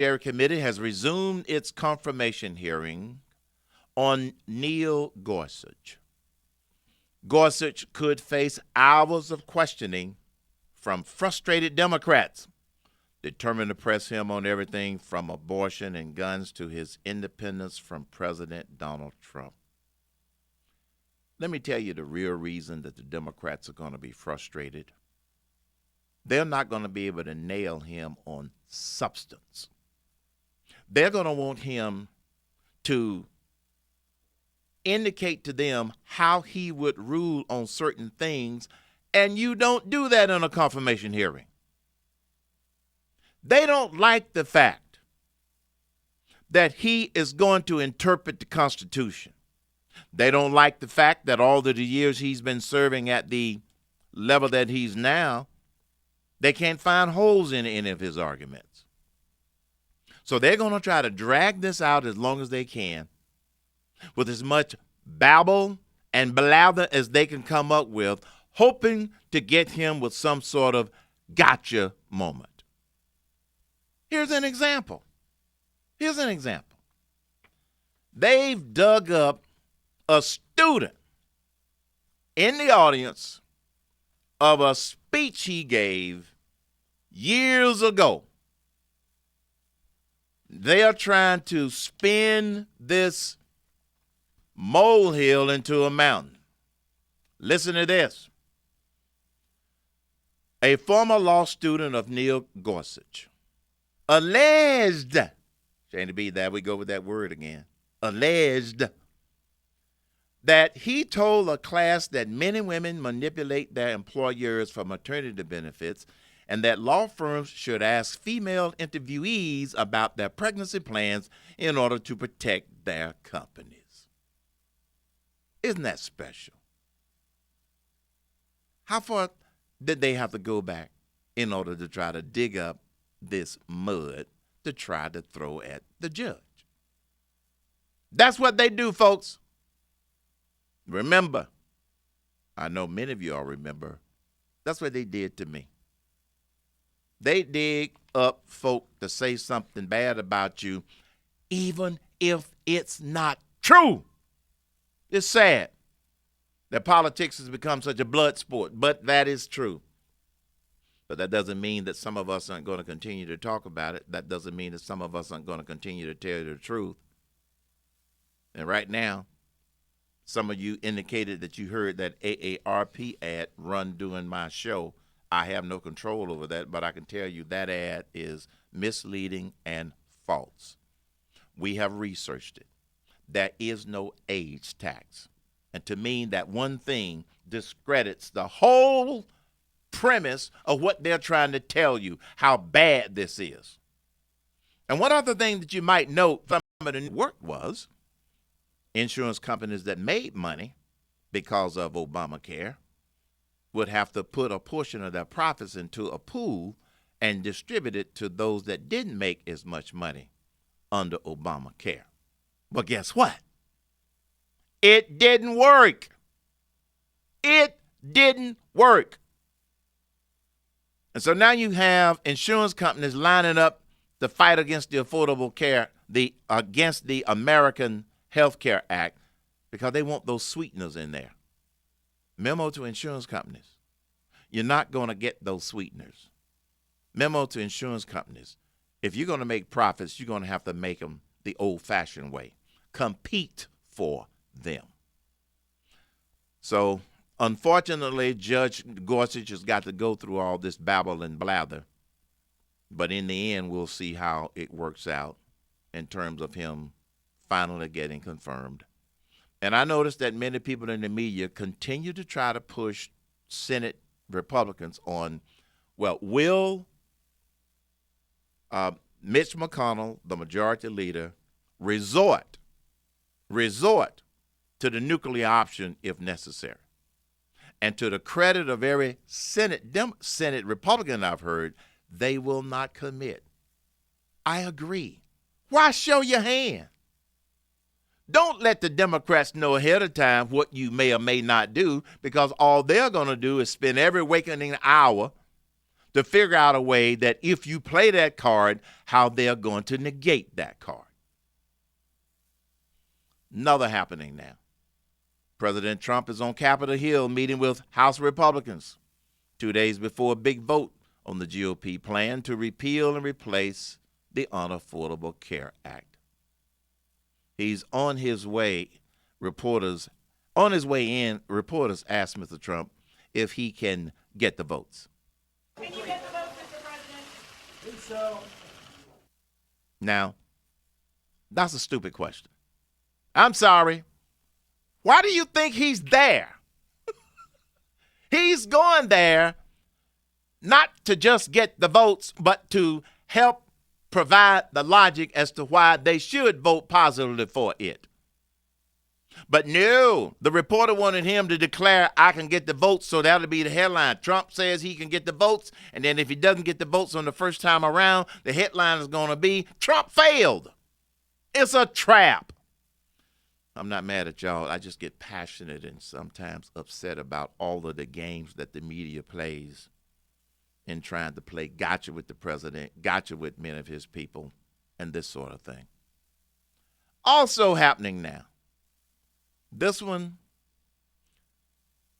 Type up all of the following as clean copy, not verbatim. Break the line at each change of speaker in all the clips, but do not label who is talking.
Judiciary Committee has resumed its confirmation hearing on Neil Gorsuch. Gorsuch could face hours of questioning from frustrated Democrats determined to press him on everything from abortion and guns to his independence from President Donald Trump. Let me tell you the real reason that the Democrats are going to be frustrated. They're not going to be able to nail him on substance. They're going to want him to indicate to them how he would rule on certain things, and you don't do that in a confirmation hearing. They don't like the fact that he is going to interpret the Constitution. They don't like the fact that all of the years he's been serving at the level that he's now, they can't find holes in any of his arguments. So they're going to try to drag this out as long as they can with as much babble and blather as they can come up with, hoping to get him with some sort of gotcha moment. Here's an example. They've dug up a student in the audience of a speech he gave years ago. They are trying to spin this molehill into a mountain. Listen to this. A former law student of Neil Gorsuch alleged, shame to be that we go with that word again, alleged that he told a class that men and women manipulate their employers for maternity benefits and that law firms should ask female interviewees about their pregnancy plans in order to protect their companies. Isn't that special? How far did they have to go back in order to try to dig up this mud to try to throw at the judge? That's what they do, folks. Remember, I know many of you all remember, that's what they did to me. They dig up folk to say something bad about you, even if it's not true. It's sad that politics has become such a blood sport, but that is true. But that doesn't mean that some of us aren't going to continue to talk about it. That doesn't mean that some of us aren't going to continue to tell you the truth. And right now, some of you indicated that you heard that AARP ad run during my show. I have no control over that, but I can tell you that ad is misleading and false. We have researched it. There is no age tax. And to me, that one thing discredits the whole premise of what they're trying to tell you, how bad this is. And one other thing that you might note from the work was insurance companies that made money because of Obamacare would have to put a portion of their profits into a pool and distribute it to those that didn't make as much money under Obamacare. But guess what? It didn't work. It didn't work. And so now you have insurance companies lining up to fight against the Affordable Care, against the American Health Care Act, because they want those sweeteners in there. Memo to insurance companies. You're not going to get those sweeteners. Memo to insurance companies. If you're going to make profits, you're going to have to make them the old-fashioned way. Compete for them. So, unfortunately, Judge Gorsuch has got to go through all this babble and blather. But in the end, we'll see how it works out in terms of him finally getting confirmed. And I noticed that many people in the media continue to try to push Senate Republicans on, well, will Mitch McConnell, the majority leader, resort to the nuclear option if necessary? And to the credit of every Senate Republican I've heard, they will not commit. I agree. Why show your hand? Don't let the Democrats know ahead of time what you may or may not do, because all they're going to do is spend every waking hour to figure out a way that if you play that card, how they're going to negate that card. Another happening now. President Trump is on Capitol Hill meeting with House Republicans 2 days before a big vote on the GOP plan to repeal and replace the Unaffordable Care Act. He's on his way. Reporters asked Mr. Trump if he can get the votes.
Can you get the votes, Mr. President?
I think so.
Now, that's a stupid question. I'm sorry. Why do you think he's there? He's going there not to just get the votes, but to help provide the logic as to why they should vote positively for it. But no, the reporter wanted him to declare, I can get the votes, so that'll be the headline. Trump says he can get the votes, and then if he doesn't get the votes on the first time around, the headline is going to be, Trump failed. It's a trap. I'm not mad at y'all. I just get passionate and sometimes upset about all of the games that the media plays in trying to play gotcha with the president, gotcha with many of his people, and this sort of thing. Also happening now. This one,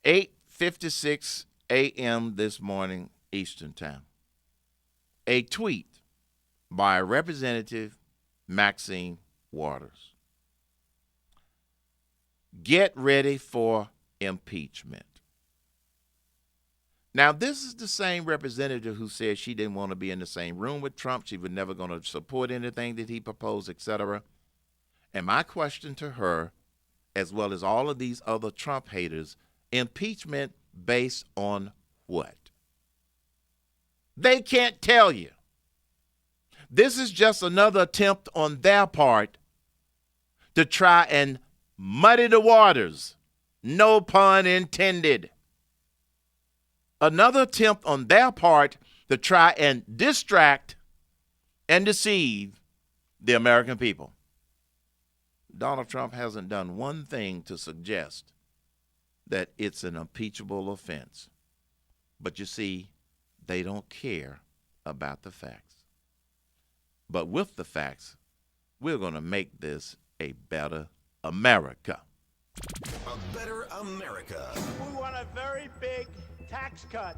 8:56 a.m. this morning, Eastern Time. A tweet by Representative Maxine Waters. Get ready for impeachment. Now, this is the same representative who said she didn't want to be in the same room with Trump. She was never going to support anything that he proposed, etc. And my question to her, as well as all of these other Trump haters, impeachment based on what? They can't tell you. This is just another attempt on their part to try and muddy the waters. No pun intended. Another attempt on their part to try and distract and deceive the American people. Donald Trump hasn't done one thing to suggest that it's an impeachable offense. But you see, they don't care about the facts. But with the facts, we're going to make this a better America.
A better America.
We want a very big tax cut,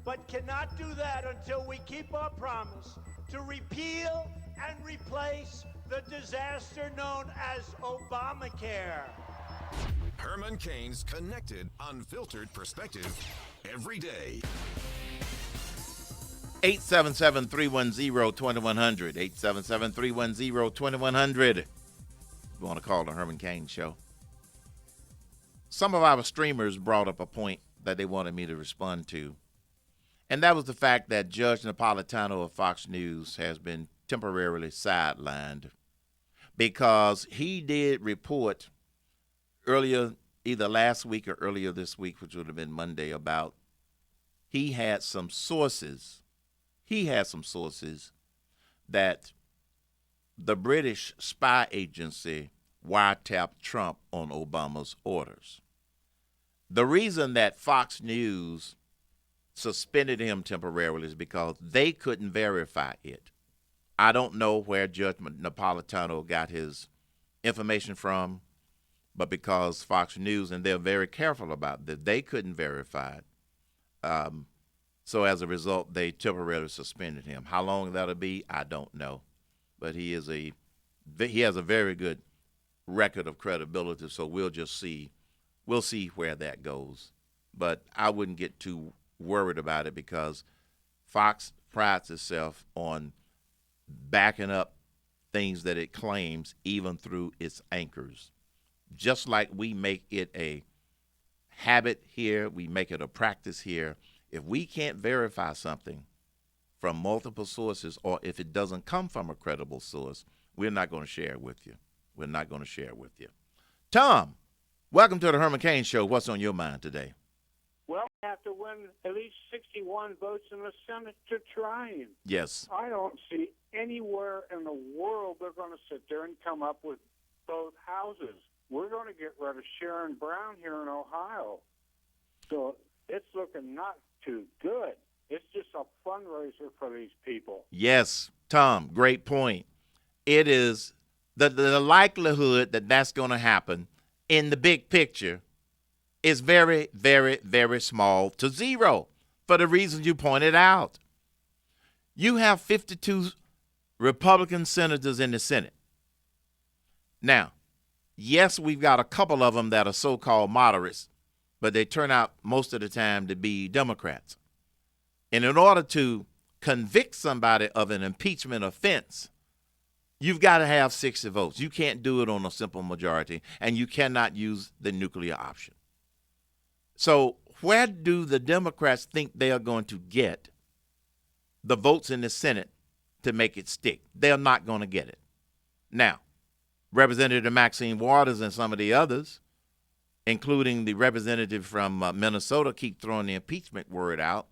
but cannot do that until we keep our promise to repeal and replace the disaster known as Obamacare.
Herman Cain's connected, unfiltered perspective every day.
877-310-2100. 877-310-2100. You want to call the Herman Cain Show. Some of our streamers brought up a point that they wanted me to respond to, and that was the fact that Judge Napolitano of Fox News has been temporarily sidelined because he did report earlier, either last week or earlier this week, which would have been Monday, about he had some sources that the British spy agency wiretapped Trump on Obama's orders. The reason that Fox News suspended him temporarily is because they couldn't verify it. I don't know where Judge Napolitano got his information from, but because Fox News, and they're very careful about that, they couldn't verify it. So as a result, they temporarily suspended him. How long that'll be, I don't know. But he has a very good record of credibility, so we'll just see. We'll see where that goes. But I wouldn't get too worried about it because Fox prides itself on backing up things that it claims even through its anchors. Just like we make it a habit here, we make it a practice here. If we can't verify something from multiple sources, or if it doesn't come from a credible source, we're not going to share it with you. We're not going to share it with you. Tom, welcome to the Herman Cain Show. What's on your mind today?
Well, we have to win at least 61 votes in the Senate to try him.
Yes.
I don't see anywhere in the world they're going to sit there and come up with both houses. We're going to get rid of Sharon Brown here in Ohio. So it's looking not too good. It's just a fundraiser for these people.
Yes, Tom, great point. It is the likelihood that that's going to happen in the big picture is very, very, very small to zero for the reasons you pointed out. You have 52 Republican senators in the Senate. Now, yes, we've got a couple of them that are so-called moderates, but they turn out most of the time to be Democrats. And in order to convict somebody of an impeachment offense, you've got to have 60 votes. You can't do it on a simple majority, and you cannot use the nuclear option. So where do the Democrats think they are going to get the votes in the Senate to make it stick? They're not going to get it. Now, Representative Maxine Waters and some of the others, including the representative from Minnesota, keep throwing the impeachment word out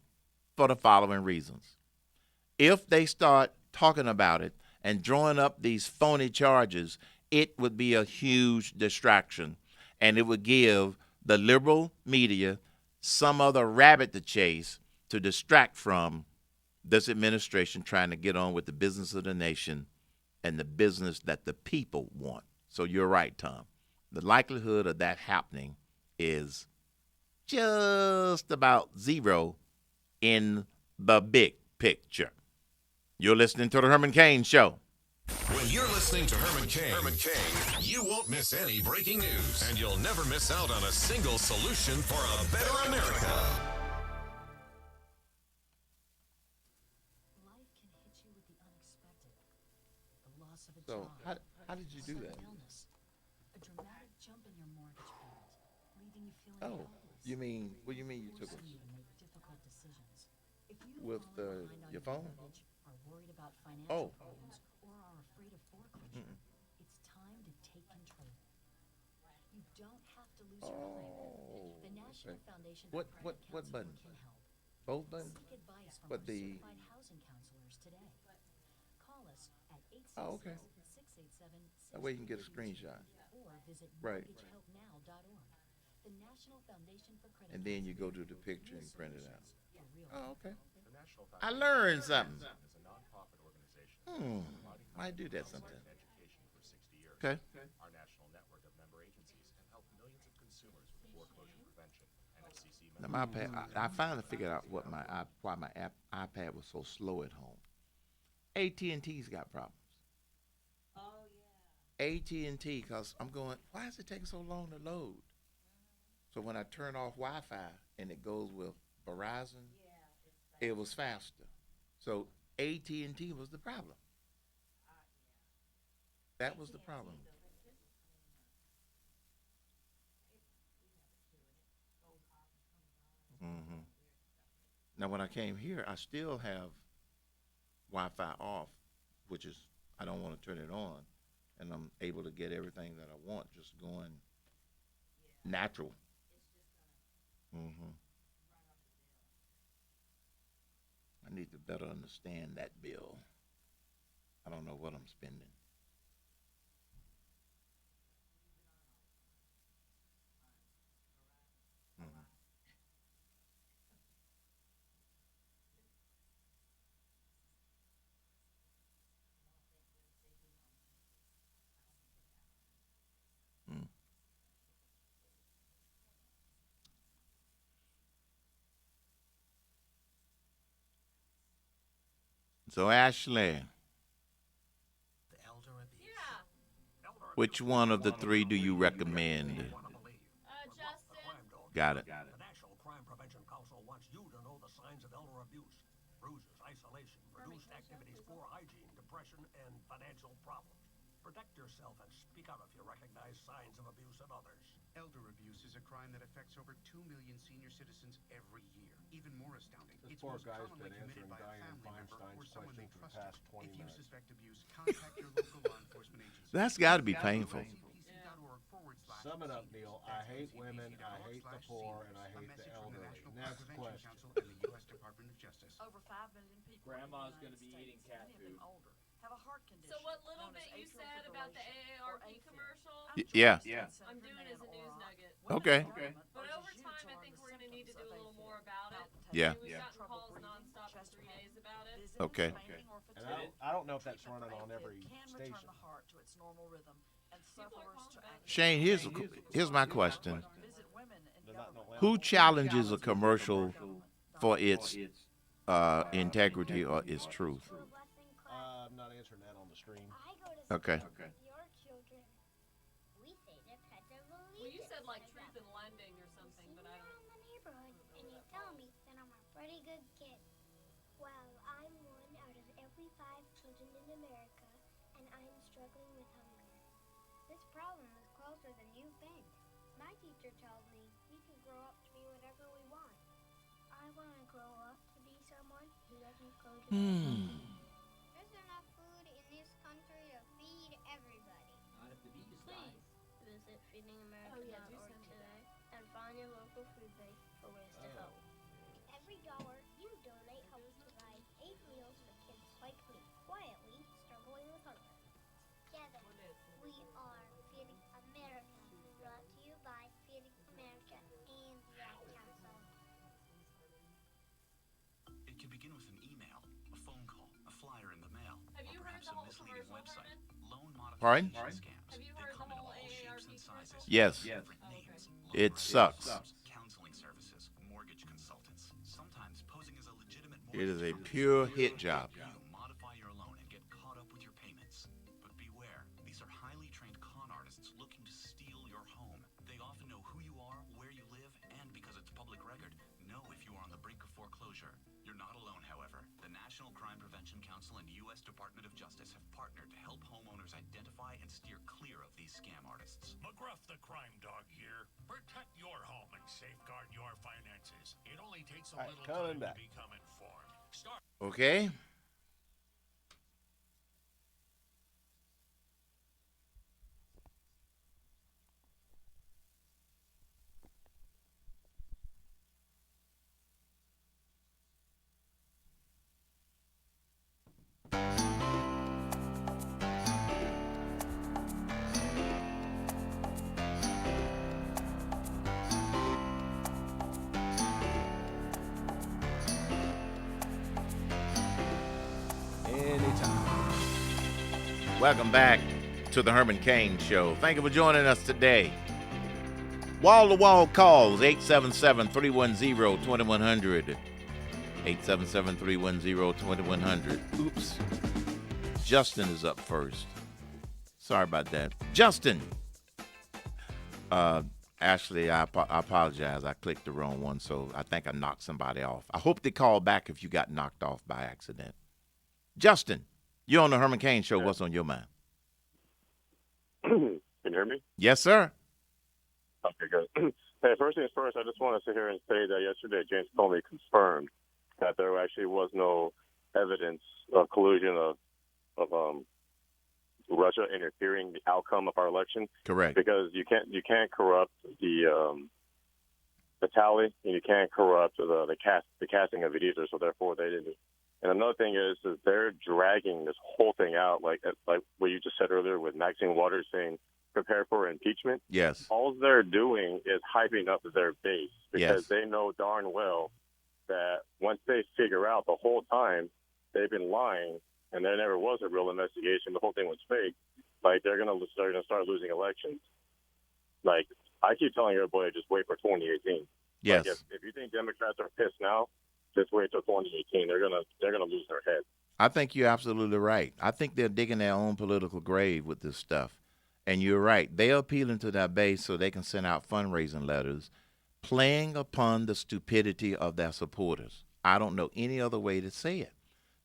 for the following reasons. If they start talking about it and drawing up these phony charges, it would be a huge distraction, and it would give the liberal media some other rabbit to chase to distract from this administration trying to get on with the business of the nation and the business that the people want. So you're right, Tom. The likelihood of that happening is just about zero in the big picture. You're listening to the Herman Cain Show.
When you're listening to Herman Cain, you won't miss any breaking news, and you'll never miss out on a single solution for a better America.
Life can hit you with the unexpected. The loss of a
So
job.
how did you do that?
Illness. A dramatic jump in your mortgage payment, leaving you feeling
Oh,
helpless.
you mean you took
Forcing
us
you to make difficult decisions. If you
with
fallen behind on
your phone?
mortgage, are worried about financial
Oh.
problems, or are afraid of foreclosure, it's time to take control. You don't have to lose your mind. The National Foundation for Credit
What
Counseling
buttons?
can help.
Both buttons?
Seek advice from
But
our
the-
certified housing counselors today. Call us at
Oh, okay.
866-687-6222
That way you can get a screenshot.
or visit
Right.
mortgagehelpnow.org. The National Foundation for Credit
And then you go to
Counseling.
the picture and print it out.
For real.
Oh, okay. I learned something. Might do that sometime. Okay.
Our national network of member agencies have helped millions of consumers with foreclosure prevention. NFCC
Now my iPad, I finally figured out why my iPad was so slow at home. AT&T's got problems.
Oh, yeah.
AT&T, because I'm going, why is it taking so long to load? So when I turn off Wi-Fi and it goes with Verizon, it was faster. So AT&T was the problem. That was the problem. Mm-hmm. Now when I came here, I still have Wi-Fi off, which is, I don't want to turn it on, and I'm able to get everything that I want just going natural. Mm-hmm. I need to better understand that bill. I don't know what I'm spending. Mhm. Mm. So Ashley,
Yeah.
which one of the three do you recommend?
Justin.
Got it.
The National Crime Prevention Council wants you to know the signs of elder abuse, bruises, isolation, reduced activities, poor hygiene, depression, and financial problems. Protect yourself and speak out if you recognize signs of abuse in others.
Elder abuse is a crime that affects over 2 million senior citizens every year. Even more astounding,
This
it's
poor
most
guy's
commonly
been
committed
answering
by a
Dianne
family member
Feinstein's
or someone they
question for the
trusted.
past 20
If you
minutes.
suspect abuse, contact your local law enforcement agency.
That's got to be painful.
Sum it up, Neil. I hate women, I hate the poor, and I hate the elderly. Next question.
And the U.S. Department of Justice.
Over 5 million people.
Grandma's
in
gonna
the
be
United
eating
States,
cat
many of them
food.
older, have a heart condition.
So what little
known
bit
as
you
atrial
said about the
fibrillation or
AARP
AFib.
commercial,
Yeah.
I'm doing as a news nugget.
Okay.
But over time, I think we're going to need to do a little more about it.
Yeah.
We've gotten calls nonstop 3 days about it.
Okay.
And I don't know if that's running on every
Can
station.
return the heart to its normal rhythm and sufferers to act.
Shane, here's my question.
Visit women in
They're not in Atlanta.
Who challenges a commercial for its integrity or its truth?
I'm not answering that on the stream.
Okay.
Your children, we say the pledge of allegiance.
Well, you said like truth in lending or something, but I don't.
Around the neighborhood, and you tell me that I'm a pretty good kid. Well, I'm one out of every 5 children in America, and I'm struggling with hunger. This problem is closer than you think. My teacher tells me we can grow up to be whatever we want. I want to grow up to be someone who doesn't go to There's enough food in this country to feed everybody. Please visit feedingamerica.org today and find your local food bank for ways to help. Every dollar you donate helps provide 8 meals for kids like me, quietly struggling with hunger. Together, we are Feeding America, brought to you by Feeding America and the Ad Council.
It can begin with an email, a phone call, a flyer in the mail,
Have you
or
heard
perhaps
the
a
whole
misleading
commercial,
website.
Herman?
Loan
Pardon?
modification scams.
Have you
They
heard
come
the
in
whole
all shapes and
AARP
sizes.
commercial?
Yes.
Different names.
It
Loan
sucks.
officers, counseling services, mortgage consultants, sometimes posing as a legitimate
It is a
mortgage
pure
company.
hit job.
You modify your loan and get caught up with your payments. But beware, these are highly trained con artists looking to steal your home. They often know who you are, where you live, and because it's public record, know if you are on the brink of foreclosure. You're not alone, however. The National Crime Prevention Council and U.S. Department of Justice have partnered to help homeowners identify and steer clear of these scam artists.
McGruff the Crime Dog here. Protect your home and safeguard your finances. It only takes a little time to become informed.
Okay.
Anytime.
Welcome back to the Herman Cain Show. Thank you for joining us today. Wall-to-wall calls, 877-310-2100. 877-310-2100. Oops. Justin is up first. Sorry about that. Justin. Ashley, I apologize. I clicked the wrong one, so I think I knocked somebody off. I hope they call back if you got knocked off by accident. Justin, you're on the Herman Cain Show. What's on your mind?
Can you hear me?
Yes, sir.
Okay, good. Hey, first things first, I just want to sit here and say that yesterday James Comey confirmed that there actually was no evidence of collusion of Russia interfering the outcome of our election.
Correct.
Because you can't corrupt the tally, and you can't corrupt the casting of it either. So therefore, they didn't. And another thing is they're dragging this whole thing out, like what you just said earlier with Maxine Waters saying prepare for impeachment.
Yes.
All they're doing is hyping up their base because
Yes.
they know darn well that once they figure out the whole time they've been lying and there never was a real investigation, the whole thing was fake, like they're gonna start losing elections. Like I keep telling everybody, just wait for 2018.
Yes.
Like if you think Democrats are pissed now, just wait till 2018. They're gonna lose their head.
I think you're absolutely right. I think they're digging their own political grave with this stuff. And you're right. They're appealing to their base so they can send out fundraising letters, playing upon the stupidity of their supporters. I don't know any other way to say it.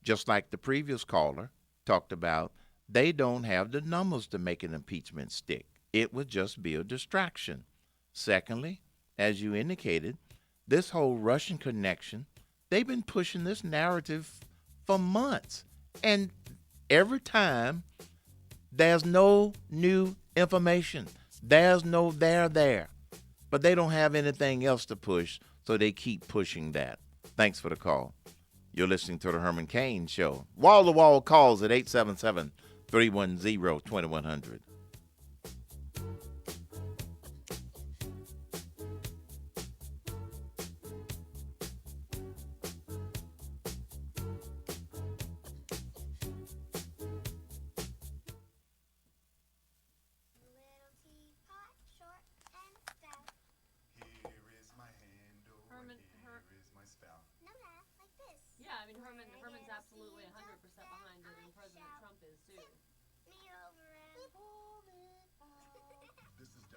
Just like the previous caller talked about, they don't have the numbers to make an impeachment stick. It would just be a distraction. Secondly, as you indicated, this whole Russian connection, they've been pushing this narrative for months. And every time, there's no new information. There's no there. But they don't have anything else to push, so they keep pushing that. Thanks for the call. You're listening to the Herman Cain Show. Wall-to-wall calls at 877-310-2100.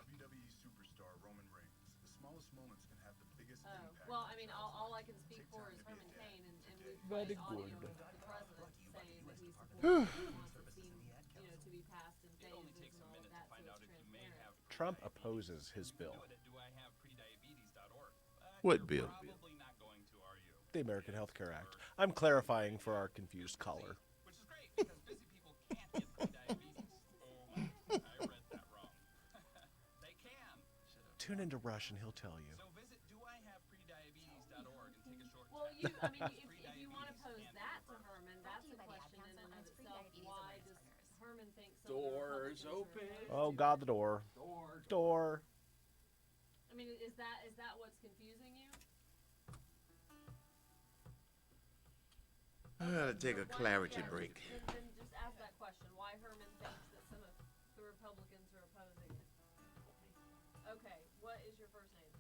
WWE superstar Roman Reigns. The smallest moments can have the biggest impact.
Well, I mean, all I can speak for is Herman Cain, and we've played audio of the president saying that he supports and wants the scene, to be passed in phases and all of that, so it's transparent.
Trump opposes his bill.
What bill?
The American Health Care Act. I'm clarifying for our confused caller.
Which is great, because busy people can't get pre-diabetes. Oh, I read that wrong. They can.
Tune into Rush and he'll tell you.
So visit doihaveprediabetes.org and take a short
Well, if you want to pose that to Herman, that's a question in and of itself. Why does Herman think some
Doors
of the
open.
Oh, God, the door. Door.
I mean, is that what's confusing you?
I gotta take a clarity break.
Then just ask that question. Why Herman thinks that some of the Republicans are opposing it. Okay, what is your first name?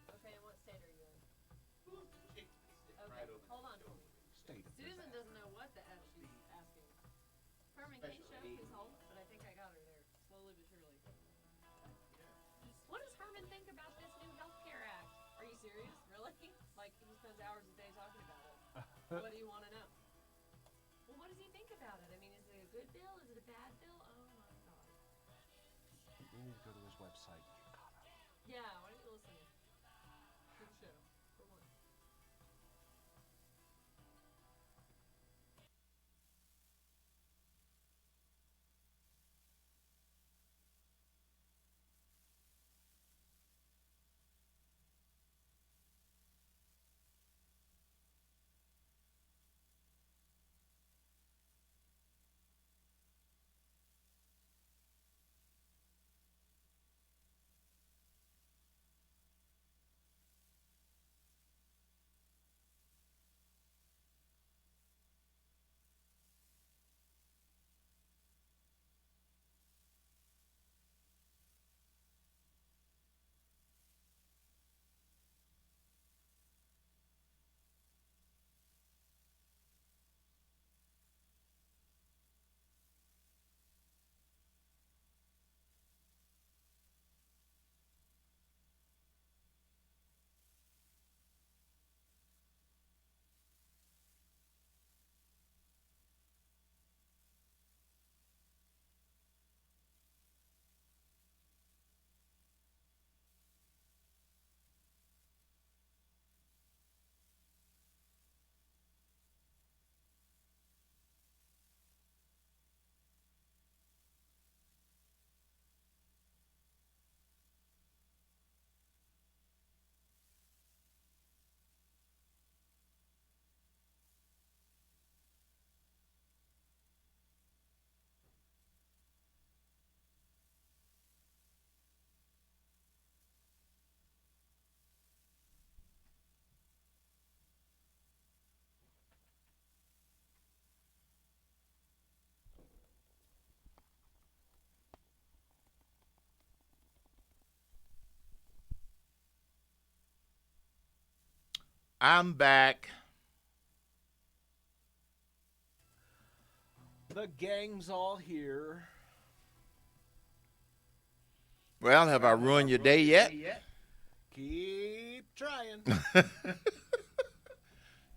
Okay, and what state are you in? Okay, hold on for me. Susan doesn't know what the F she's asking. Herman, can you show please hold? But I think I got her there, slowly but surely. What does Herman think about this new health care act? Are you serious? Really? Like, he spends hours a day talking about it. What do you want to know? Well, what does he think about it? I mean, is it a good bill? Is it a bad bill? Oh my God.
You need to go to his website and get caught up.
Yeah, why don't you listen? Good show, for one.
I'm back.
The gang's all here.
Well, have I ruined your day yet?
Keep trying.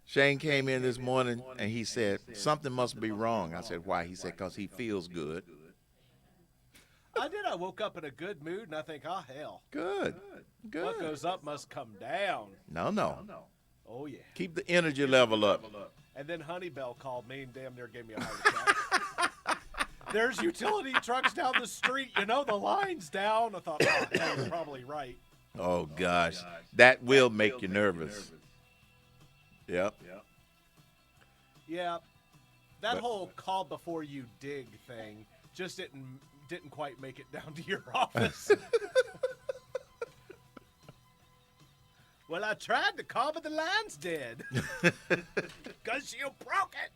Shane came in this morning and he said, something must be wrong. I said, why? He said, because he feels good.
I did. I woke up in a good mood and I think, oh, hell.
Good.
What goes up must come down.
No.
Oh, yeah.
Keep the energy level up.
And then Honeybell called me and damn near gave me a heart attack. There's utility trucks down the street. You know, the line's down. I thought, oh, that was probably right.
Oh, gosh. That will make you nervous. Yep.
Yeah. That whole call before you dig thing just didn't quite make it down to your office. Well, I tried to call, but the line's dead. Because you broke it.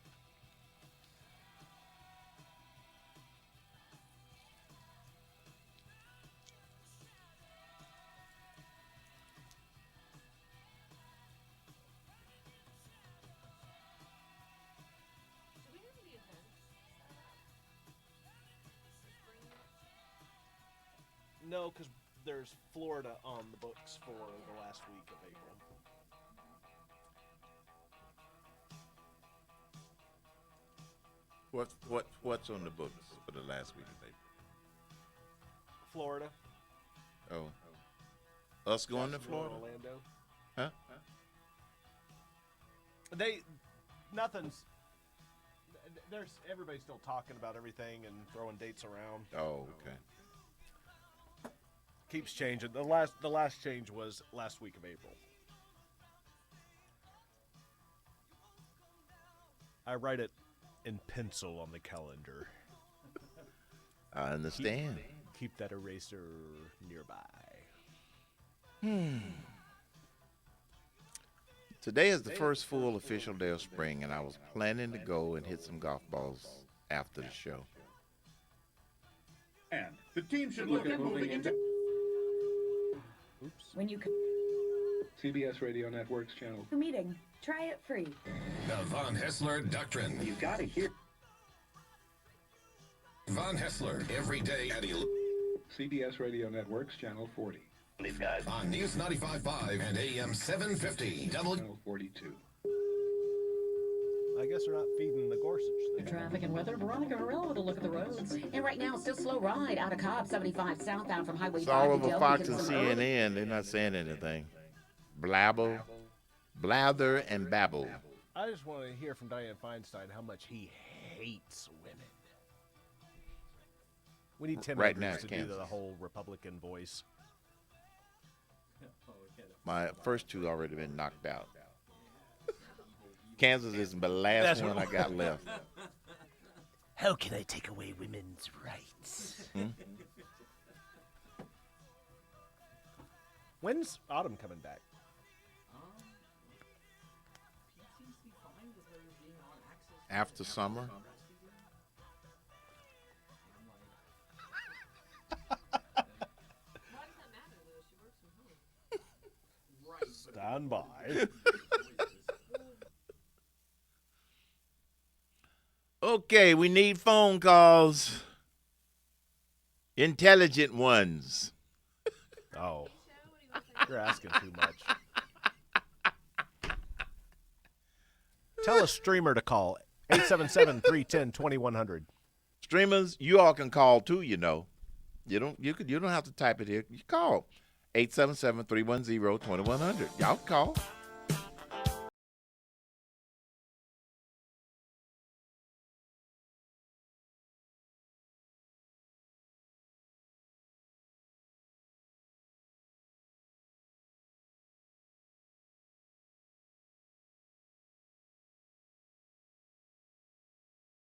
No, because there's Florida on the books for the last week of April.
What's on the books for the last week of April?
Florida.
Oh. Us going to Florida?
Orlando.
Huh?
Everybody's still talking about everything and throwing dates around.
Oh, okay.
Keeps changing. The last change was last week of April. I write it in pencil on the calendar.
I understand.
Keep that eraser nearby.
Today is the first full official day of spring, and I was planning to go and hit some golf balls after the show.
And the team should look at moving into...
Oops. When you...
CBS Radio Network's channel.
Meeting. Try it free.
The Von Hessler Doctrine.
You gotta hear...
Von Hessler, every day at 11.
CBS Radio Network's channel 40.
On News 95.5 and AM 750.
Channel 42.
I guess they're not feeding the Gorsuch thing.
Traffic and weather. Veronica Varela with a look at the roads. And right now, still slow ride out of Cobb 75 southbound from Highway 5
It's all
to
over
Delta.
Fox and CNN. They're not saying anything. Blather and babble.
I just want to hear from Dianne Feinstein how much he hates women. We need Tim
Right now,
Edwards to do
Kansas.
the whole Republican voice.
My first two already been knocked out. Kansas is the last one I got left.
How can I take away women's rights? When's Autumn coming back?
After summer.
Stand by.
Okay, we need phone calls. Intelligent ones.
Oh, you're asking too much. Tell a streamer to call 877-310-2100.
Streamers, you all can call too, you know. You don't have to type it here. You call 877-310-2100. Y'all call.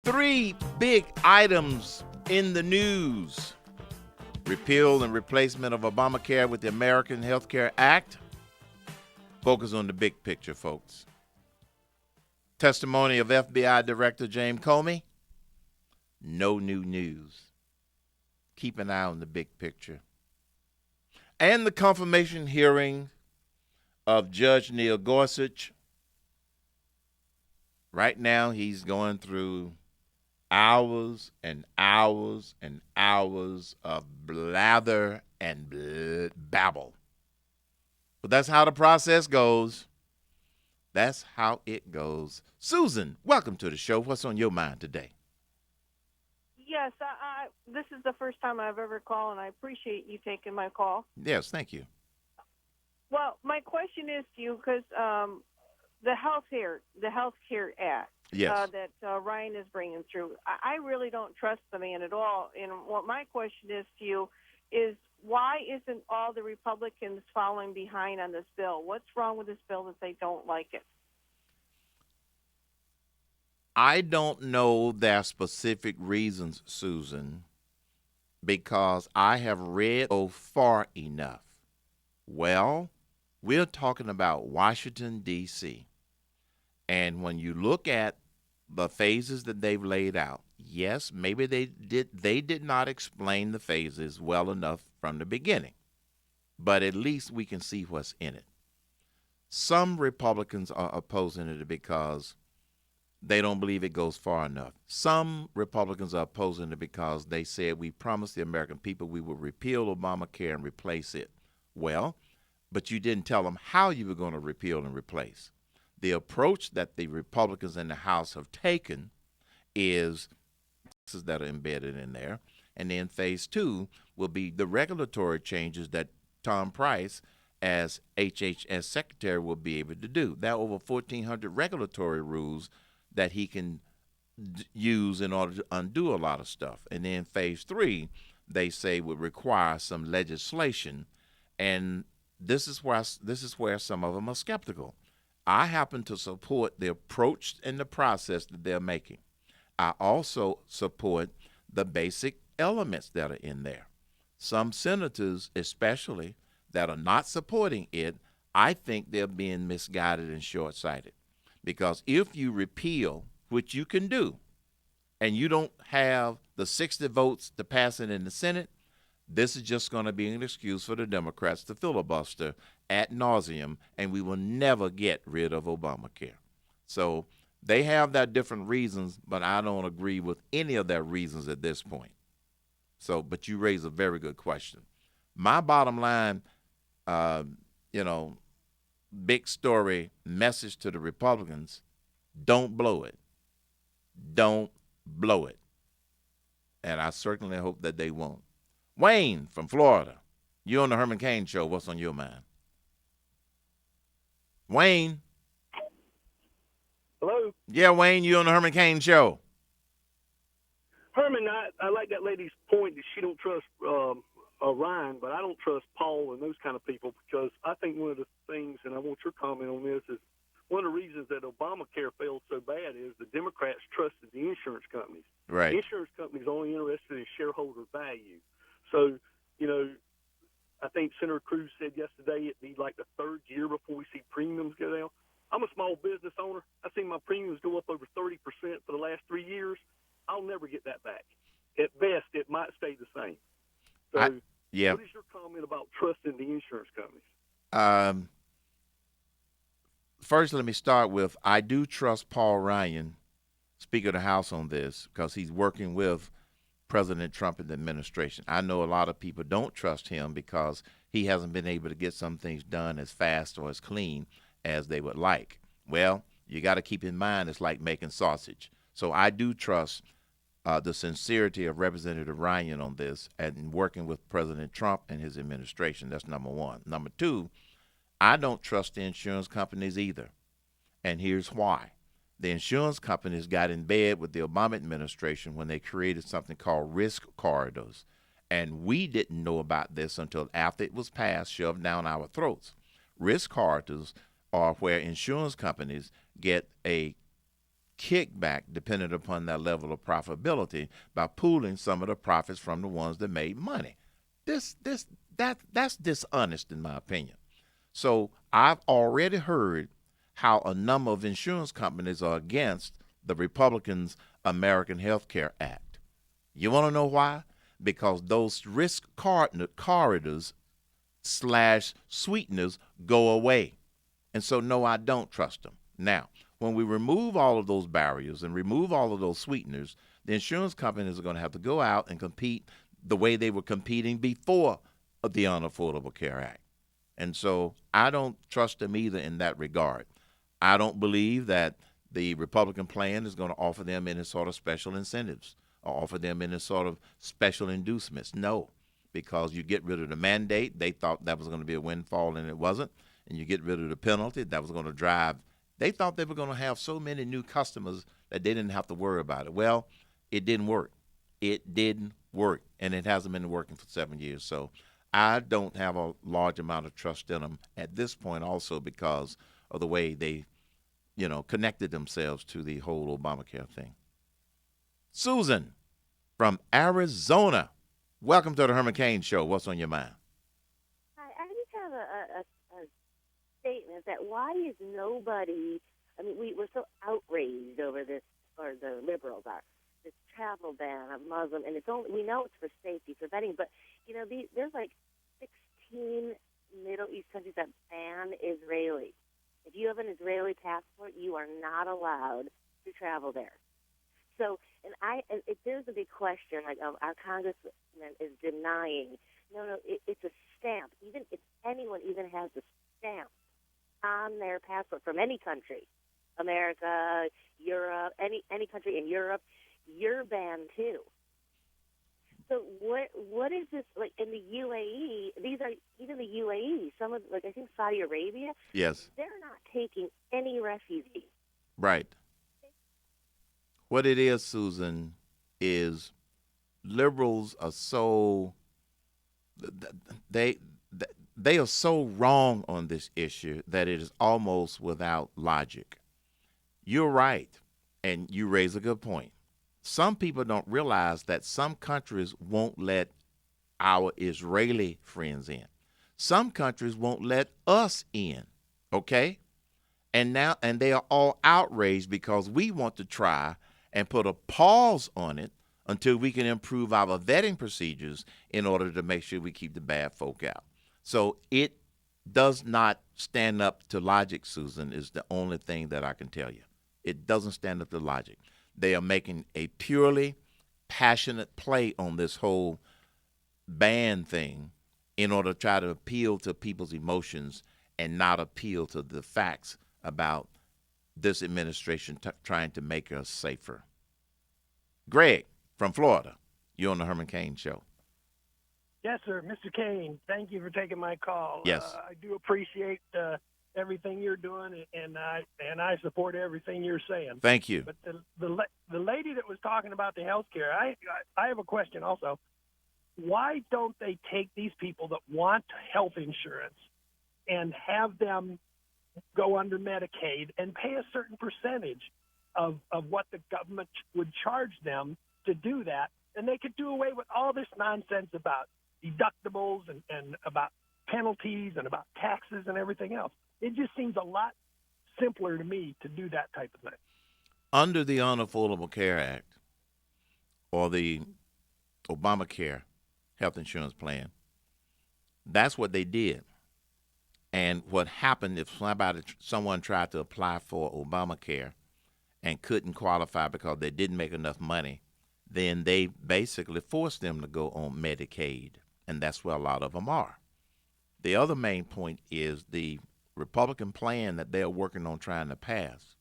Three big items in the news. Repeal and replacement of Obamacare with the American Health Care Act. Focus on the big picture, folks. Testimony of FBI Director James Comey. No new news. Keep an eye on the big picture. And the confirmation hearing of Judge Neil Gorsuch. Right now, he's going through hours and hours and hours of blather and babble. But that's how the process goes. That's how it goes. Susan, welcome to the show. What's on your mind today?
Yes, this is the first time I've ever called, and I appreciate you taking my call.
Yes, thank you.
Well, my question is to you, because the Health Care Act
Yes.
that Ryan is bringing through, I really don't trust the man at all. And what my question is to you is, why isn't all the Republicans following behind on this bill? What's wrong with this bill that they don't like it?
I don't know their specific reasons, Susan, because I have read so far enough. Well, we're talking about Washington, D.C., and when you look at the phases that they've laid out, yes, maybe they did not explain the phases well enough from the beginning, but at least we can see what's in it. Some Republicans are opposing it because they don't believe it goes far enough. Some Republicans are opposing it because they said we promised the American people we would repeal Obamacare and replace it. Well, but you didn't tell them how you were going to repeal and replace. The approach that the Republicans in the House have taken is taxes that are embedded in there. And then phase two will be the regulatory changes that Tom Price, as HHS Secretary, will be able to do. There are over 1,400 regulatory rules that he can use in order to undo a lot of stuff. And then phase three, they say, would require some legislation. And this is where some of them are skeptical. I happen to support the approach and the process that they're making. I also support the basic elements that are in there. Some senators, especially, that are not supporting it, I think they're being misguided and short-sighted. Because if you repeal, which you can do, and you don't have the 60 votes to pass it in the Senate, this is just going to be an excuse for the Democrats to filibuster ad nauseum, and we will never get rid of Obamacare. So they have their different reasons, but I don't agree with any of their reasons at this point. So, but you raise a very good question. My bottom line, big story message to the Republicans: don't blow it. Don't blow it. And I certainly hope that they won't. Wayne from Florida, you on the Herman Cain Show. What's on your mind? Wayne.
Hello?
Yeah, Wayne, you on the Herman Cain Show.
Herman, I like that lady's point that she don't trust Ryan, but I don't trust Paul and those kind of people, because I think one of the things, and I want your comment on this, is one of the reasons that Obamacare failed so bad is the Democrats trusted the insurance companies.
Right.
The insurance companies are only interested in shareholder value. So, I think Senator Cruz said yesterday it'd be like the third year before we see premiums go down. I'm a small business owner. I've seen my premiums go up over 30% for the last 3 years. I'll never get that back. At best, it might stay the same. So, what is your comment about trusting the insurance companies?
First, let me start with, I do trust Paul Ryan, Speaker of the House, on this, because he's working with President Trump and the administration. I know a lot of people don't trust him because he hasn't been able to get some things done as fast or as clean as they would like. Well, you got to keep in mind it's like making sausage. So I do trust the sincerity of Representative Ryan on this and working with President Trump and his administration. That's number one. Number two, I don't trust the insurance companies either. And here's why. The insurance companies got in bed with the Obama administration when they created something called risk corridors. And we didn't know about this until after it was passed, shoved down our throats. Risk corridors are where insurance companies get a kickback dependent upon their level of profitability by pooling some of the profits from the ones that made money. That's dishonest in my opinion. So I've already heard how a number of insurance companies are against the Republicans' American Health Care Act. You want to know why? Because those risk corridors / sweeteners go away. And so, no, I don't trust them. Now, when we remove all of those barriers and remove all of those sweeteners, the insurance companies are going to have to go out and compete the way they were competing before the Unaffordable Care Act. And so I don't trust them either in that regard. I don't believe that the Republican plan is going to offer them any sort of special incentives or offer them any sort of special inducements. No, because you get rid of the mandate. They thought that was going to be a windfall, and it wasn't. And you get rid of the penalty. That was going to drive. They thought they were going to have so many new customers that they didn't have to worry about it. Well, it didn't work. It didn't work, and it hasn't been working for 7 years. So I don't have a large amount of trust in them at this point, also because of the way they, connected themselves to the whole Obamacare thing. Susan from Arizona, welcome to the Herman Cain Show. What's on your mind?
Hi, I just have a statement that why is nobody, we're so outraged over this, or the liberals are, this travel ban of Muslim, and we know it's for safety, for vetting, but, there's like 16 Middle East countries that ban Israelis. If you have an Israeli passport, you are not allowed to travel there. So, and if there's a big question, like our congressman is denying, no, it's a stamp. Even if anyone even has a stamp on their passport from any country, America, Europe, any country in Europe, you're banned too. So what is this like in the UAE? These are even the UAE. Some of like I think Saudi Arabia.
Yes.
They're not taking any refugees.
Right. What it is, Susan, is liberals are so they are so wrong on this issue that it is almost without logic. You're right, and you raise a good point. Some people don't realize that some countries won't let our Israeli friends in. Some countries won't let us in, okay? And they are all outraged because we want to try and put a pause on it until we can improve our vetting procedures in order to make sure we keep the bad folk out. So it does not stand up to logic, Susan, is the only thing that I can tell you. It doesn't stand up to logic. They are making a purely passionate play on this whole ban thing in order to try to appeal to people's emotions and not appeal to the facts about this administration trying to make us safer. Greg from Florida, you're on the Herman Cain Show.
Yes, sir. Mr. Cain, thank you for taking my call.
Yes.
I do appreciate everything you're doing, and I support everything you're saying.
Thank you.
But the lady that was talking about the health care, I have a question also. Why don't they take these people that want health insurance and have them go under Medicaid and pay a certain percentage of what the government would charge them to do that, and they could do away with all this nonsense about deductibles and about penalties and about taxes and everything else. It just seems a lot simpler to me to do that type of thing.
Under the Unaffordable Care Act or the Obamacare health insurance plan, that's what they did. And what happened if someone tried to apply for Obamacare and couldn't qualify because they didn't make enough money, then they basically forced them to go on Medicaid, and that's where a lot of them are. The other main point is the Republican plan that they're working on trying to pass.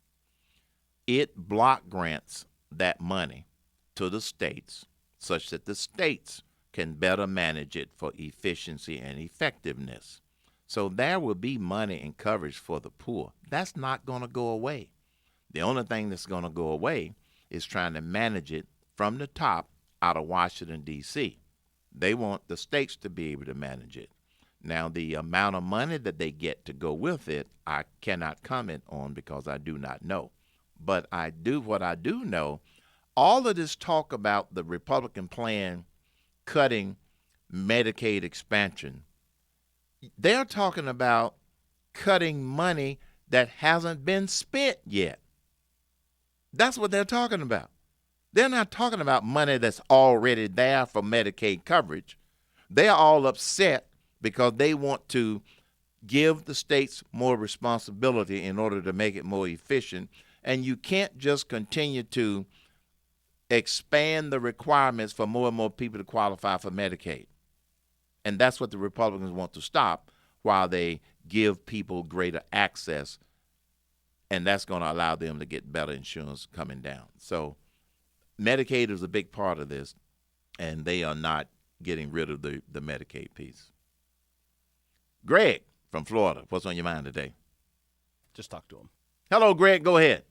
It block grants that money to the states such that the states can better manage it for efficiency and effectiveness. So there will be money and coverage for the poor. That's not going to go away. The only thing that's going to go away is trying to manage it from the top out of Washington, D.C. They want the states to be able to manage it. Now, the amount of money that they get to go with it, I cannot comment on because I do not know. But what I do know, all of this talk about the Republican plan cutting Medicaid expansion, they're talking about cutting money that hasn't been spent yet. That's what they're talking about. They're not talking about money that's already there for Medicaid coverage. They're all upset because they want to give the states more responsibility in order to make it more efficient. And you can't just continue to expand the requirements for more and more people to qualify for Medicaid. And that's what the Republicans want to stop while they give people greater access. And that's going to allow them to get better insurance coming down. So Medicaid is a big part of this, and they are not getting rid of the Medicaid piece. Greg from Florida, what's on your mind today?
Just talk to him.
Hello, Greg. Go ahead.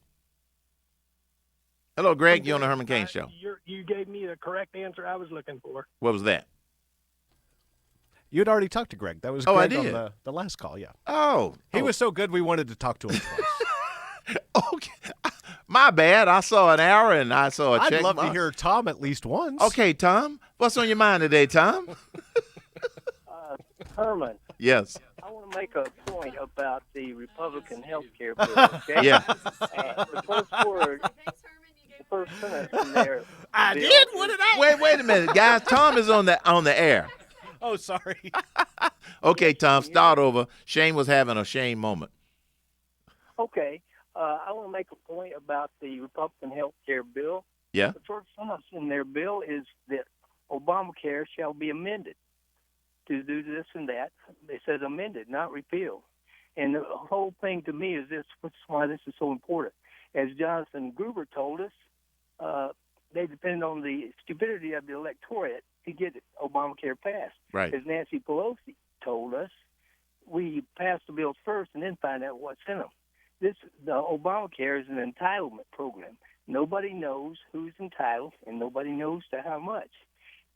Hello, Greg. You're on the Herman Cain Show.
You gave me the correct answer I was looking for.
What was that?
You had already talked to Greg. That was
I
Greg
did.
on the last call, yeah.
He
was so good we wanted to talk to him twice.
Okay. My bad. I saw an arrow and I saw a check
I'd love
mark.
to hear Tom at least once.
Okay, Tom. What's on your mind today, Tom?
Herman.
Yes.
I want to make a point about the Republican health care bill. Okay?
Yeah.
The first word, the first sentence in there.
I did? What did I?
Wait a minute, guys. Tom is on the air.
Oh, sorry.
Okay, Tom, start over. Shane was having a Shane moment.
Okay. I want to make a point about the Republican health care bill.
Yeah.
The first sentence in their bill is that Obamacare shall be amended to do this and that. It says amended, not repealed. And the whole thing to me is this, which is why this is so important. As Jonathan Gruber told us, they depend on the stupidity of the electorate to get Obamacare passed.
Right.
As Nancy Pelosi told us, we pass the bills first and then find out what's in them. The Obamacare is an entitlement program. Nobody knows who's entitled, and nobody knows to how much.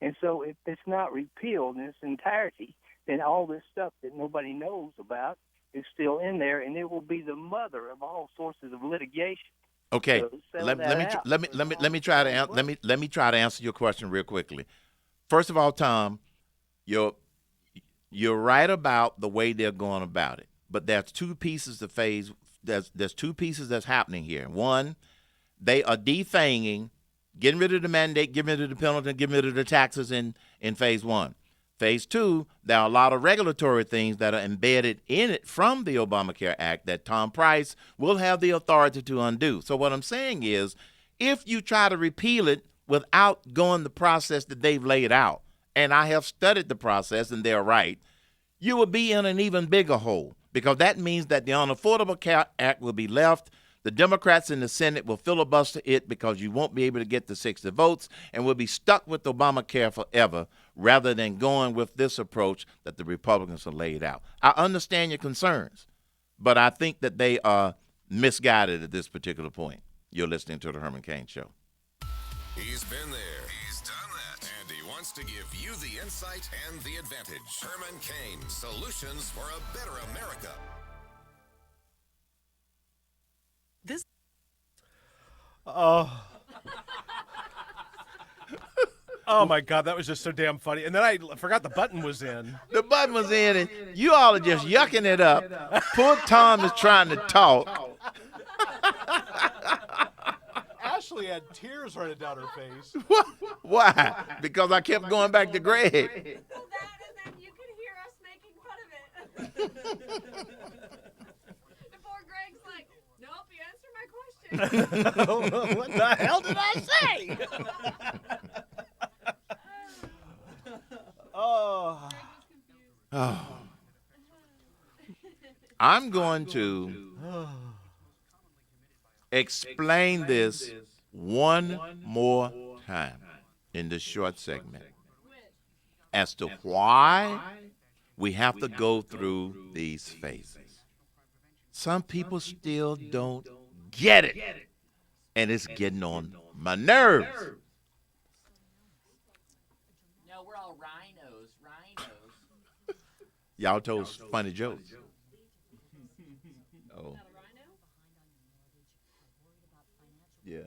And so if it's not repealed in its entirety, then all this stuff that nobody knows about is still in there, and it will be the mother of all sources of litigation.
Okay,
So
let me try to answer your question real quickly. First of all, Tom, you're right about the way they're going about it, but there's two pieces of phase. There's two pieces that's happening here. One, they are defanging, getting rid of the mandate, getting rid of the penalty, getting rid of the taxes in phase one. Phase two, there are a lot of regulatory things that are embedded in it from the Obamacare Act that Tom Price will have the authority to undo. So what I'm saying is, if you try to repeal it without going the process that they've laid out, and I have studied the process and they're right, you will be in an even bigger hole, because that means that the Unaffordable Care Act will be left. The Democrats in the Senate will filibuster it because you won't be able to get the 60 votes, and we'll be stuck with Obamacare forever rather than going with this approach that the Republicans have laid out. I understand your concerns, but I think that they are misguided at this particular point. You're listening to the Herman Cain Show.
He's been there. He's done that. And he wants to give you the insight and the advantage. Herman Cain, solutions for a better America.
Oh my God, that was just so damn funny. And then I forgot the button was in.
The button was in, and you all are just yucking it up. Poor Tom is trying to talk.
Ashley had tears running down her face.
Why? Because I kept going back to Greg.
Well, that, and then you could hear us making fun of it. Before Greg's like, nope, you answered my question.
What the hell did I say? Oh.
I'm going to explain this one more time in this short segment as to why we have to go through these phases. Some people still don't get it, and it's getting on my nerves.
No, we're all rhinos.
Y'all told funny jokes. Oh. Yeah.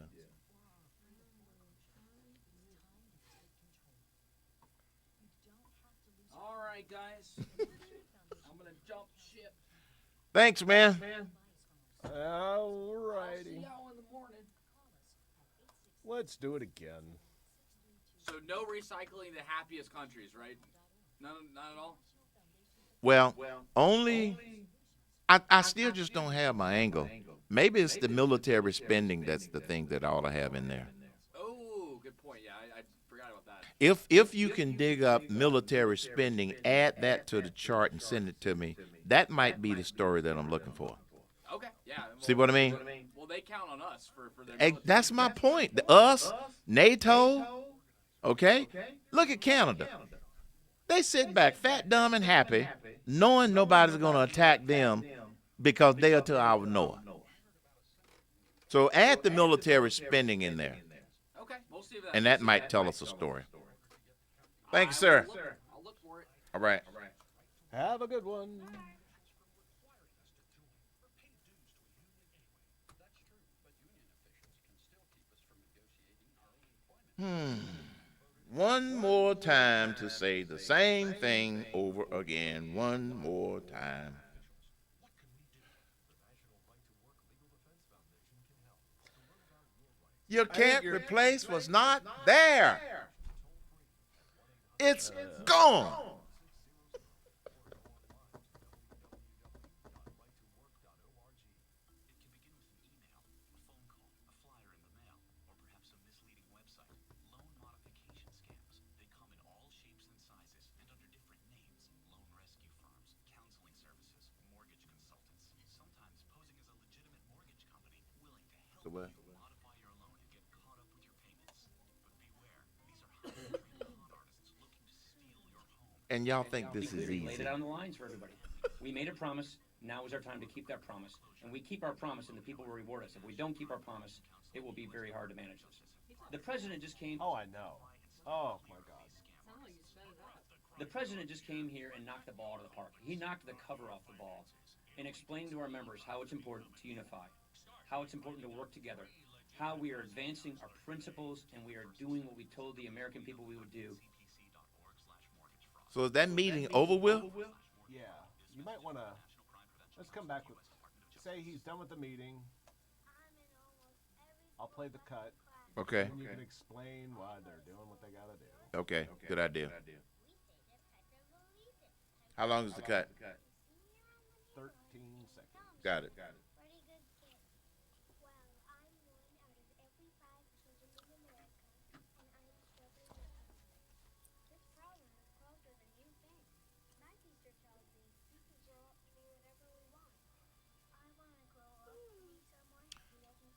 All right, guys. I'm going to jump ship.
Thanks, man.
All righty.
See y'all in the morning.
Let's do it again.
So no recycling the happiest countries, right? None at all?
Well, only I still just don't have my angle. Maybe it's the military spending that's the thing that I ought to have in there.
Oh, good point. Yeah, I forgot about that.
If you can dig up military spending, add that to the chart and send it to me, that might be the story that I'm looking for.
Okay, yeah.
See what I mean?
Well, they count on us for their
Hey, that's my point. Us, NATO, okay? Look at Canada. They sit back fat, dumb, and happy, knowing nobody's going to attack them because they are to our north. So add the military spending in there.
Okay, we'll see that.
And that might tell us a story. Thank you, sir.
I'll look for it.
All right.
Have a good one.
One more time to say the same thing over again. One more time. You can't replace what's not there. It's gone. And y'all think this is
We laid
easy.
it on the lines for everybody. We made a promise. Now is our time to keep that promise. And we keep our promise, and the people will reward us. If we don't keep our promise, it will be very hard to manage this. The president just came.
Oh, I know. Oh, my God.
The president just came here and knocked the ball out of the park. He knocked the cover off the ball and explained to our members how it's important to unify, how it's important to work together, how we are advancing our principles, and we are doing what we told the American people we would do.
So is that meeting over with?
Yeah. You might want to, let's come back with, say he's done with the meeting. I'll play the cut.
Okay.
And you can explain why they're doing what they got to do.
Okay, good idea. How long is the cut?
13 seconds.
Got it.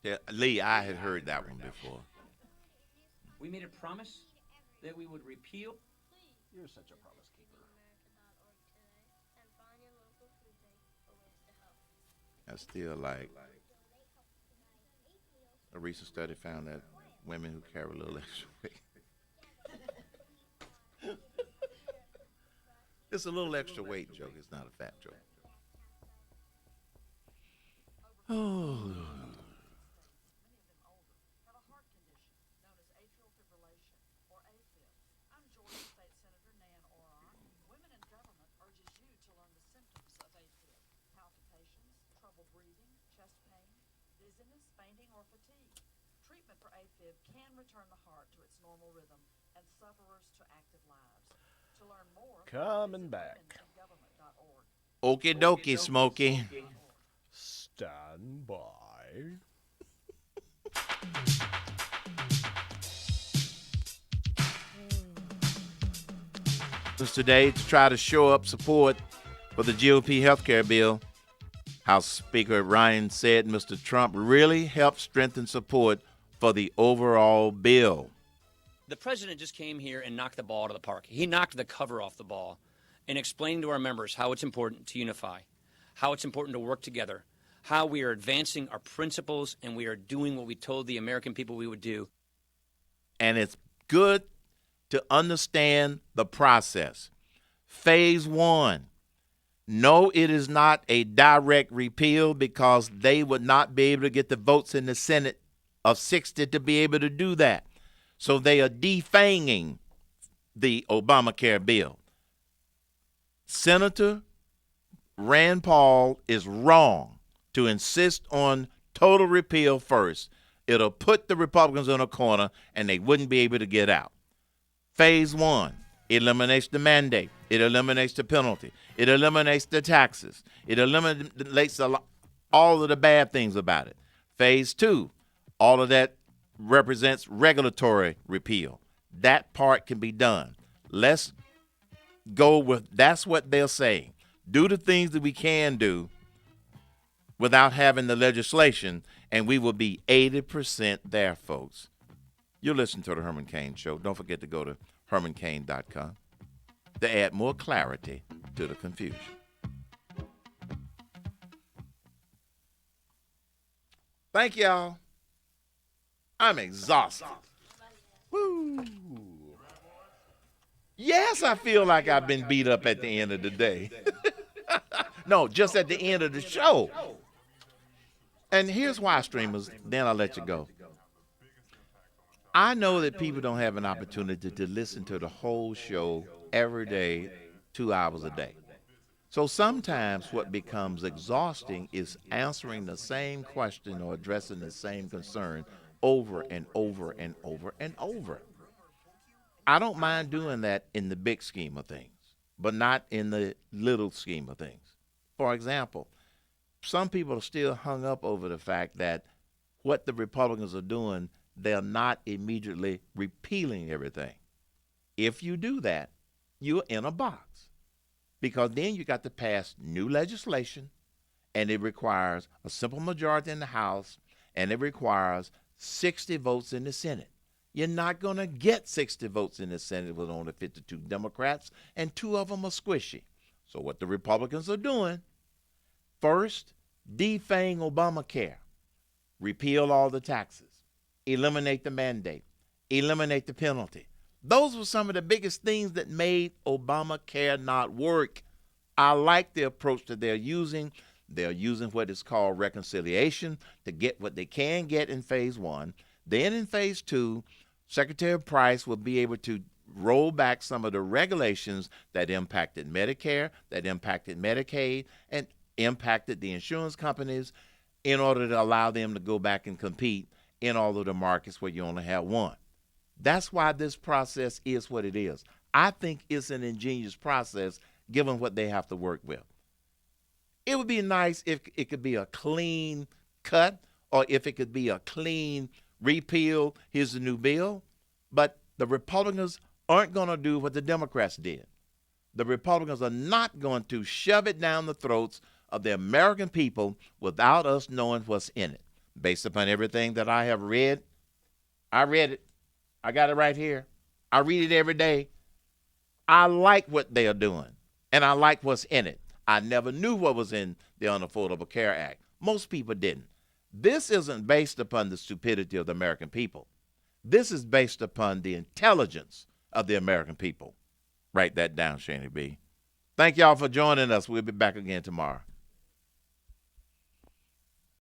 Yeah, Lee, I had heard that one before.
We made a promise that we would repeal.
You're such a promise keeper.
I still like. A recent study found that women who carry a little extra weight. It's a little extra weight joke. It's not a fat joke. Oh.
Dizziness, fainting, or fatigue. Treatment for AFib can return the heart to its normal rhythm and sufferers to active lives. To learn more,
Coming back.
Okie dokie, Smokey.
Stand by.
Today to try to show up support for the GOP health care bill. House Speaker Ryan said Mr. Trump really helped strengthen support for the overall bill.
The president just came here and knocked the ball out of the park. He knocked the cover off the ball and explained to our members how it's important to unify, how it's important to work together, how we are advancing our principles, and we are doing what we told the American people we would do.
And it's good to understand the process. Phase 1. No, it is not a direct repeal because they would not be able to get the votes in the Senate of 60 to be able to do that. So they are defanging the Obamacare bill. Senator Rand Paul is wrong to insist on total repeal first. It'll put the Republicans in a corner and they wouldn't be able to get out. Phase 1 eliminates the mandate. It eliminates the penalty. It eliminates the taxes. It eliminates all of the bad things about it. Phase 2, all of that represents regulatory repeal. That part can be done. Let's go with, that's what they're saying. Do the things that we can do without having the legislation, and we will be 80% there, folks. You're listening to the Herman Cain Show. Don't forget to go to hermancain.com to add more clarity to the confusion. Thank y'all. I'm exhausted. Woo. Yes, I feel like I've been beat up at the end of the day. No, just at the end of the show. And here's why, streamers, then I'll let you go. I know that people don't have an opportunity to listen to the whole show every day, 2 hours a day. So sometimes what becomes exhausting is answering the same question or addressing the same concern over and over and over and over. I don't mind doing that in the big scheme of things, but not in the little scheme of things. For example, some people are still hung up over the fact that what the Republicans are doing, they're not immediately repealing everything. If you do that, you're in a box, because then you got to pass new legislation, and it requires a simple majority in the House, and it requires 60 votes in the Senate. You're not going to get 60 votes in the Senate with only 52 Democrats, and 2 of them are squishy. So what the Republicans are doing, first, defang Obamacare, repeal all the taxes, eliminate the mandate, eliminate the penalty. Those were some of the biggest things that made Obamacare not work. I like the approach that they're using. They're using what is called reconciliation to get what they can get in phase 1. Then in phase 2, Secretary Price will be able to roll back some of the regulations that impacted Medicare, that impacted Medicaid, and impacted the insurance companies in order to allow them to go back and compete in all of the markets where you only have one. That's why this process is what it is. I think it's an ingenious process given what they have to work with. It would be nice if it could be a clean cut, or if it could be a clean repeal, here's the new bill. But the Republicans aren't going to do what the Democrats did. The Republicans are not going to shove it down the throats of the American people without us knowing what's in it. Based upon everything that I have read, I read it. I got it right here. I read it every day. I like what they are doing, and I like what's in it. I never knew what was in the Unaffordable Care Act. Most people didn't. This isn't based upon the stupidity of the American people. This is based upon the intelligence of the American people. Write that down, Shani B. Thank y'all for joining us. We'll be back again tomorrow.